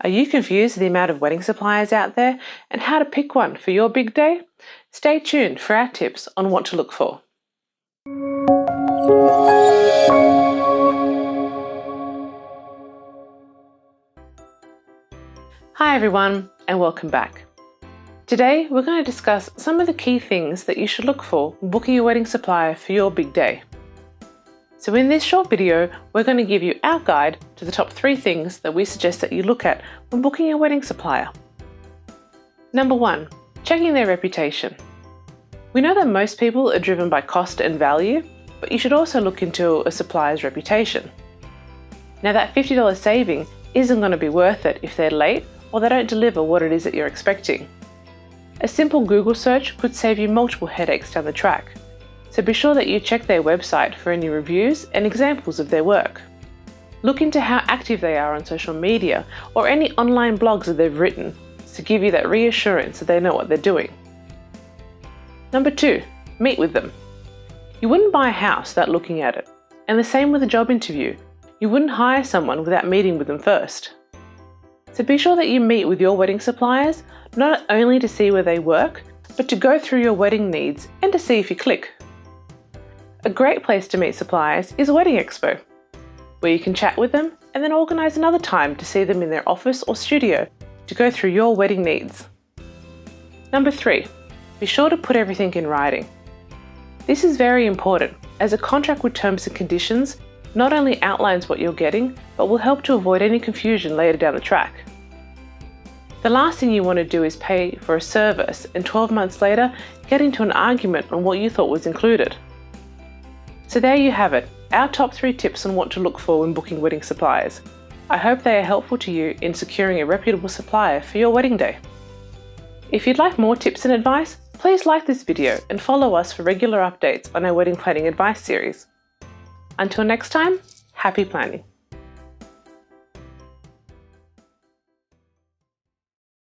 Are you confused with the amount of wedding suppliers out there and how to pick one for your big day? Stay tuned for our tips on what to look for. Hi everyone, and welcome back. Today we're going to discuss some of the key things that you should look for when booking a wedding supplier for your big day. So in this short video, we're going to give you our guide to the top 3 things that we suggest that you look at when booking a wedding supplier. Number 1, checking their reputation. We know that most people are driven by cost and value, but you should also look into a supplier's reputation. Now that $50 saving isn't going to be worth it if they're late or they don't deliver what it is that you're expecting. A simple Google search could save you multiple headaches down the track. So be sure that you check their website for any reviews and examples of their work. Look into how active they are on social media or any online blogs that they've written to give you that reassurance that they know what they're doing. Number 2, meet with them. You wouldn't buy a house without looking at it, and the same with a job interview. You wouldn't hire someone without meeting with them first. So be sure that you meet with your wedding suppliers, not only to see where they work, but to go through your wedding needs and to see if you click. A great place to meet suppliers is a wedding expo, where you can chat with them and then organise another time to see them in their office or studio to go through your wedding needs. Number 3, be sure to put everything in writing. This is very important, as a contract with terms and conditions not only outlines what you're getting, but will help to avoid any confusion later down the track. The last thing you want to do is pay for a service and 12 months later get into an argument on what you thought was included. So there you have it, our top 3 tips on what to look for when booking wedding suppliers. I hope they are helpful to you in securing a reputable supplier for your wedding day. If you'd like more tips and advice, please like this video and follow us for regular updates on our wedding planning advice series. Until next time, happy planning.